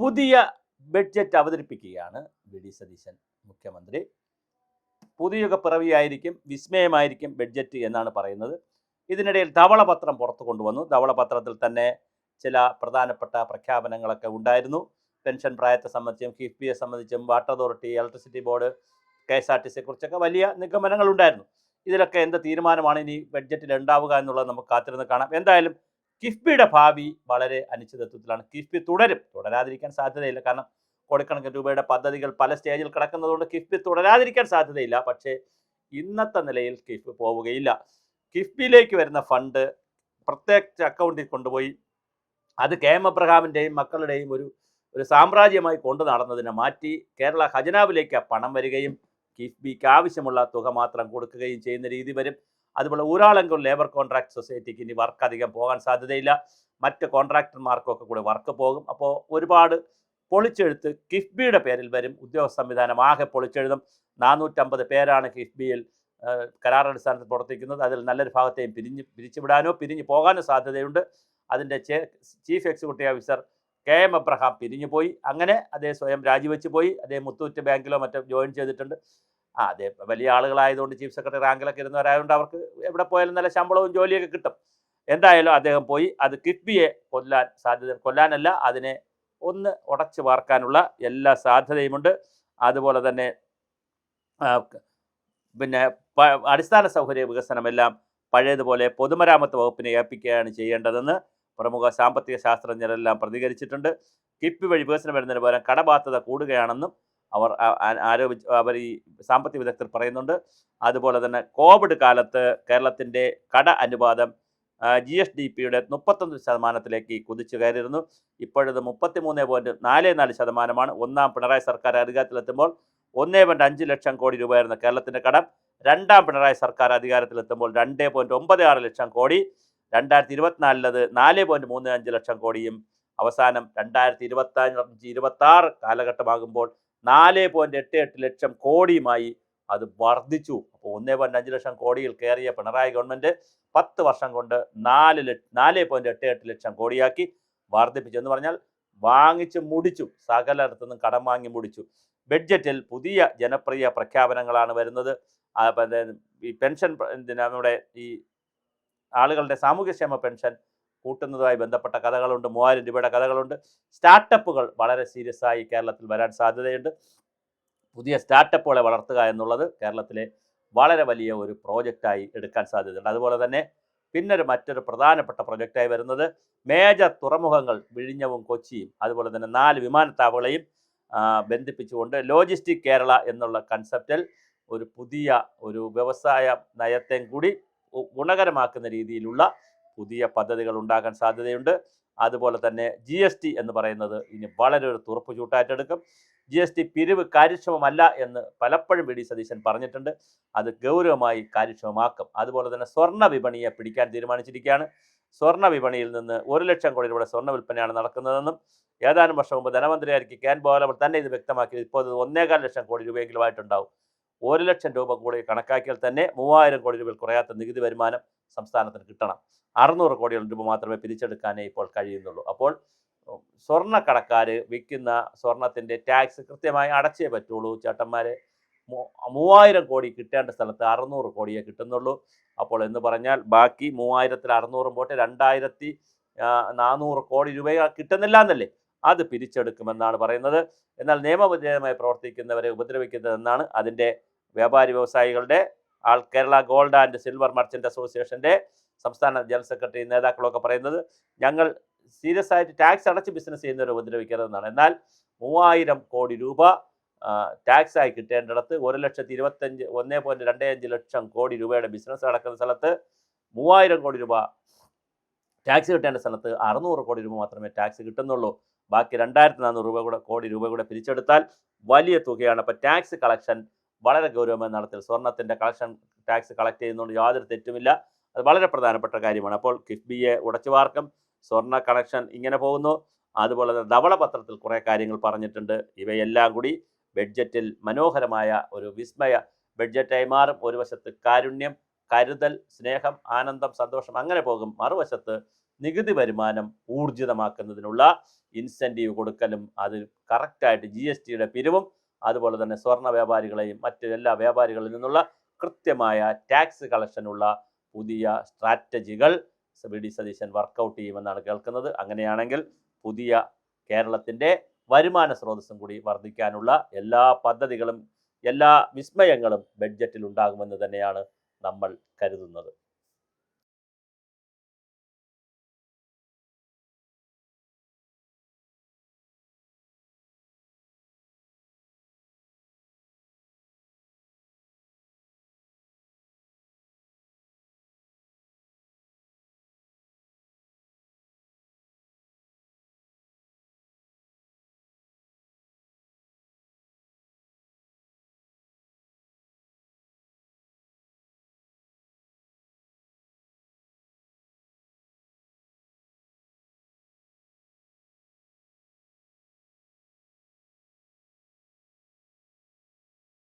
പുതിയ ബഡ്ജറ്റ് അവതരിപ്പിക്കുകയാണ് വി.ഡി. സതീശൻ മുഖ്യമന്ത്രി. പുതുയുഗ പിറവിയായിരിക്കും, വിസ്മയമായിരിക്കും ബഡ്ജറ്റ് എന്നാണ് പറയുന്നത്. ഇതിനിടയിൽ ധവളപത്രം പുറത്തു കൊണ്ടുവന്നു. ധവളപത്രത്തിൽ തന്നെ ചില പ്രധാനപ്പെട്ട പ്രഖ്യാപനങ്ങളൊക്കെ ഉണ്ടായിരുന്നു. പെൻഷൻ പ്രായത്തെ സംബന്ധിച്ചും കിഫ്ബിയെ സംബന്ധിച്ചും വാട്ടർ അതോറിറ്റി, ഇലക്ട്രിസിറ്റി ബോർഡ്, KSRTCയെ കുറിച്ചൊക്കെ വലിയ നിഗമനങ്ങൾ ഉണ്ടായിരുന്നു. ഇതിലൊക്കെ എന്ത് തീരുമാനമാണ് ഇനി ബഡ്ജറ്റിൽ ഉണ്ടാവുക എന്നുള്ളത് നമുക്ക് കാത്തിരുന്ന് കാണാം. എന്തായാലും കിഫ്ബിയുടെ ഭാവി വളരെ അനിശ്ചിതത്വത്തിലാണ്. കിഫ്ബി തുടരാതിരിക്കാൻ സാധ്യതയില്ല. കാരണം കോടിക്കണക്കിന് രൂപയുടെ പദ്ധതികൾ പല സ്റ്റേജിൽ കിടക്കുന്നതുകൊണ്ട് കിഫ്ബി തുടരാതിരിക്കാൻ സാധ്യതയില്ല. പക്ഷേ ഇന്നത്തെ നിലയിൽ കിഫ്ബി പോവുകയില്ല. കിഫ്ബിയിലേക്ക് വരുന്ന ഫണ്ട് പ്രത്യേക അക്കൗണ്ടിൽ കൊണ്ടുപോയി അത് KM എബ്രഹാമിൻ്റെയും മക്കളുടെയും ഒരു സാമ്രാജ്യമായി കൊണ്ടു നടന്നതിനെ മാറ്റി കേരള ഖജനാവിലേക്ക് പണം വരികയും കിഫ്ബിക്ക് ആവശ്യമുള്ള തുക മാത്രം കൊടുക്കുകയും ചെയ്യുന്ന രീതി വരും. അതുപോലെ ഊരാളങ്കൂർ ലേബർ കോൺട്രാക്ട് സൊസൈറ്റിക്ക് ഇനി വർക്ക് അധികം പോകാൻ സാധ്യതയില്ല. മറ്റ് കോൺട്രാക്ടർമാർക്കൊക്കെ കൂടെ വർക്ക് പോകും. അപ്പോൾ ഒരുപാട് പൊളിച്ചെഴുത്ത് കിഫ്ബിയുടെ പേരിൽ വരും. ഉദ്യോഗസ്ഥ സംവിധാനം ആകെ പൊളിച്ചെഴുതും. 450 പേരാണ് കിഫ്ബിയിൽ കരാറടിസ്ഥാനത്തിൽ പ്രവർത്തിക്കുന്നത്. അതിൽ നല്ലൊരു ഭാഗത്തെയും പിരിച്ചുവിടാനോ പിരിഞ്ഞു പോകാനോ സാധ്യതയുണ്ട്. അതിൻ്റെ chief executive officer KM Abraham പിരിഞ്ഞു പോയി. അങ്ങനെ അദ്ദേഹം സ്വയം രാജിവെച്ച് പോയി. അദ്ദേഹം മുത്തൂറ്റ് ബാങ്കിലോ മറ്റോ ജോയിൻ ചെയ്തിട്ടുണ്ട്. അദ്ദേഹം വലിയ ആളുകളായതുകൊണ്ട് ചീഫ് സെക്രട്ടറി റാങ്കിലൊക്കെ ഇരുന്നവരായതുകൊണ്ട് അവർക്ക് എവിടെ പോയാലും നല്ല ശമ്പളവും ജോലിയൊക്കെ കിട്ടും. എന്തായാലും അദ്ദേഹം പോയി. അത് കിഫ്ബിയെ കൊല്ലാനല്ല, അതിനെ ഒന്ന് ഉടച്ചു വാർക്കാനുള്ള എല്ലാ സാധ്യതയുമുണ്ട്. അതുപോലെ തന്നെ പിന്നെ അടിസ്ഥാന സൗകര്യ വികസനമെല്ലാം പഴയതുപോലെ പൊതുമരാമത്ത് വകുപ്പിനെ ഏൽപ്പിക്കുകയാണ് ചെയ്യേണ്ടതെന്ന് പ്രമുഖ സാമ്പത്തിക ശാസ്ത്രജ്ഞരെല്ലാം പ്രതികരിച്ചിട്ടുണ്ട്. കിഫ്ബി വഴി വികസനം വരുന്നതിന് പകരം കടബാധ്യത കൂടുകയാണെന്നും അവർ ഈ സാമ്പത്തിക വിദഗ്ധർ പറയുന്നുണ്ട്. അതുപോലെ തന്നെ കോവിഡ് കാലത്ത് കേരളത്തിൻ്റെ കട അനുപാതം GSDPയുടെ 31% കുതിച്ചു കയറിയിരുന്നു. ഇപ്പോഴത് 33.44%. ഒന്നാം പിണറായി സർക്കാർ അധികാരത്തിലെത്തുമ്പോൾ 1.5 ലക്ഷം കോടി രൂപയായിരുന്ന കേരളത്തിൻ്റെ കടം രണ്ടാം പിണറായി സർക്കാർ അധികാരത്തിലെത്തുമ്പോൾ 2.96 ലക്ഷം കോടി. 2024 4.35 ലക്ഷം കോടിയും അവസാനം 2025-26 കാലഘട്ടമാകുമ്പോൾ 4.88 ലക്ഷം കോടിയുമായി അത് വർദ്ധിച്ചു. അപ്പോൾ 1.5 ലക്ഷം കോടിയിൽ കയറിയ പിണറായി ഗവൺമെൻറ് 10 വർഷം കൊണ്ട് 4.88 ലക്ഷം കോടിയാക്കി വർദ്ധിപ്പിച്ചു. എന്ന് പറഞ്ഞാൽ വാങ്ങിച്ച് മുടിച്ചു, സകലയിടത്തുനിന്നും കടം വാങ്ങി മുടിച്ചു. ബഡ്ജറ്റിൽ പുതിയ ജനപ്രിയ പ്രഖ്യാപനങ്ങളാണ് വരുന്നത്. ഈ പെൻഷൻ നമ്മുടെ ഈ ആളുകളുടെ സാമൂഹ്യക്ഷേമ പെൻഷൻ കൂട്ടുന്നതുമായി ബന്ധപ്പെട്ട കഥകളുണ്ട്. 3000 രൂപയുടെ കഥകളുണ്ട്. സ്റ്റാർട്ടപ്പുകൾ വളരെ സീരിയസ് ആയി കേരളത്തിൽ വരാൻ സാധ്യതയുണ്ട്. പുതിയ സ്റ്റാർട്ടപ്പുകളെ വളർത്തുക എന്നുള്ളത് കേരളത്തിലെ വളരെ വലിയ ഒരു പ്രോജക്റ്റായി എടുക്കാൻ സാധ്യതയുണ്ട്. അതുപോലെ തന്നെ മറ്റൊരു പ്രധാനപ്പെട്ട പ്രൊജക്റ്റായി വരുന്നത് മേജർ തുറമുഖങ്ങൾ വിഴിഞ്ഞവും കൊച്ചിയും അതുപോലെ തന്നെ 4 വിമാനത്താവളങ്ങളെയും ബന്ധിപ്പിച്ചുകൊണ്ട് ലോജിസ്റ്റിക് കേരള എന്നുള്ള കൺസെപ്റ്റിൽ ഒരു പുതിയ ഒരു വ്യവസായ നയത്തെയും കൂടി ഗുണകരമാക്കുന്ന രീതിയിലുള്ള പുതിയ പദ്ധതികൾ ഉണ്ടാകാൻ സാധ്യതയുണ്ട്. അതുപോലെ തന്നെ GST എന്ന് പറയുന്നത് ഇനി വളരെ ഒരു തുറപ്പ് ചൂട്ടായിട്ടെടുക്കും. GST പിരിവ് കാര്യക്ഷമമല്ല എന്ന് പലപ്പോഴും വി.ഡി. സതീശൻ പറഞ്ഞിട്ടുണ്ട്. അത് ഗൗരവമായി കാര്യക്ഷമമാക്കും. അതുപോലെ തന്നെ സ്വർണ്ണ വിപണിയെ പിടിക്കാൻ തീരുമാനിച്ചിരിക്കുകയാണ്. സ്വർണ്ണ വിപണിയിൽ നിന്ന് 1 ലക്ഷം കോടി രൂപയുടെ സ്വർണ്ണ വിൽപ്പനയാണ് നടക്കുന്നതെന്നും ഏതാനും വർഷം മുമ്പ് ധനമന്ത്രിയായിരിക്കും KN ബാലഗോപാൽ തന്നെ ഇത് വ്യക്തമാക്കി. ഇപ്പോൾ 1.25 ലക്ഷം കോടി രൂപയെങ്കിലും ആയിട്ടുണ്ടാവും. 1 ലക്ഷം രൂപ കൂടി കണക്കാക്കിയാൽ തന്നെ 3000 കോടി രൂപയിൽ കുറയാത്ത നികുതി വരുമാനം സംസ്ഥാനത്തിന് കിട്ടണം. 600 കോടിയോളം രൂപ മാത്രമേ പിരിച്ചെടുക്കാനേ ഇപ്പോൾ കഴിയുന്നുള്ളൂ. അപ്പോൾ സ്വർണ്ണക്കടക്കാർ വിൽക്കുന്ന സ്വർണത്തിൻ്റെ ടാക്സ് കൃത്യമായി അടച്ചേ പറ്റുള്ളൂ. ചേട്ടന്മാരെ 3000 കോടി കിട്ടേണ്ട സ്ഥലത്ത് 600 കോടിയേ കിട്ടുന്നുള്ളൂ. അപ്പോൾ എന്ന് പറഞ്ഞാൽ ബാക്കി 3000-ൽ 600 പോട്ടെ 2400 കോടി രൂപ കിട്ടുന്നില്ല എന്നല്ലേ? അത് പിരിച്ചെടുക്കുമെന്നാണ് പറയുന്നത്. എന്നാൽ നിയമവിധേയമായി പ്രവർത്തിക്കുന്നവരെ ഉപദ്രവിക്കുന്നതെന്നാണ് അതിൻ്റെ വ്യാപാരി വ്യവസായികളുടെ Kerala gold and silver merchant അസോസിയേഷൻ്റെ സംസ്ഥാന ജനറൽ സെക്രട്ടറി നേതാക്കളൊക്കെ പറയുന്നത് ഞങ്ങൾ സീരിയസ് ആയിട്ട് ടാക്സ് അടച്ച് ബിസിനസ് ചെയ്യുന്നവരെ ഉപദ്രവിക്കരുതെന്നാണ്. എന്നാൽ 3000 കോടി രൂപ ടാക്സ് ആയി കിട്ടേണ്ടിടത്ത് 1.25 ലക്ഷം കോടി രൂപയുടെ ബിസിനസ് നടക്കുന്ന സ്ഥലത്ത് 3000 കോടി രൂപ ടാക്സ് കിട്ടേണ്ട സ്ഥലത്ത് 600 കോടി രൂപ മാത്രമേ ടാക്സ് കിട്ടുന്നുള്ളൂ. ബാക്കി 2400 കോടി രൂപ കൂടെ പിരിച്ചെടുത്താൽ വലിയ തുകയാണ്. അപ്പോൾ ടാക്സ് കളക്ഷൻ വളരെ ഗൗരവമായി നടത്തി സ്വർണത്തിൻ്റെ ടാക്സ് കളക്ട് ചെയ്യുന്നതുകൊണ്ട് യാതൊരു തെറ്റുമില്ല. അത് വളരെ പ്രധാനപ്പെട്ട കാര്യമാണ്. അപ്പോൾ കിഫ്ബിയെ ഉടച്ചു വാർക്കും. സ്വർണ്ണ കളക്ഷൻ ഇങ്ങനെ പോകുന്നു. അതുപോലെ തന്നെ ധവളപത്രത്തിൽ കുറേ കാര്യങ്ങൾ പറഞ്ഞിട്ടുണ്ട്. ഇവയെല്ലാം കൂടി ബഡ്ജറ്റിൽ മനോഹരമായ ഒരു വിസ്മയ ബഡ്ജറ്റായി മാറും. ഒരു വശത്ത് കാരുണ്യം, കരുതൽ, സ്നേഹം, ആനന്ദം, സന്തോഷം അങ്ങനെ പോകും. മറുവശത്ത് നികുതി വരുമാനം ഊർജിതമാക്കുന്നതിനുള്ള ഇൻസെൻറ്റീവ് കൊടുക്കലും അത് കറക്റ്റായിട്ട് GSTയുടെ പിരിവും അതുപോലെ തന്നെ സ്വർണ്ണ വ്യാപാരികളെയും മറ്റ് എല്ലാ വ്യാപാരികളിൽ നിന്നുള്ള കൃത്യമായ ടാക്സ് കളക്ഷനുള്ള പുതിയ സ്ട്രാറ്റജികൾ വി ഡി സതീശൻ വർക്കൗട്ട് ചെയ്യുമെന്നാണ് കേൾക്കുന്നത്. അങ്ങനെയാണെങ്കിൽ പുതിയ കേരളത്തിൻ്റെ വരുമാന സ്രോതസ്സും കൂടി വർദ്ധിക്കാനുള്ള എല്ലാ പദ്ധതികളും എല്ലാ വിസ്മയങ്ങളും ബഡ്ജറ്റിൽ ഉണ്ടാകുമെന്ന് തന്നെയാണ് നമ്മൾ കരുതുന്നത്.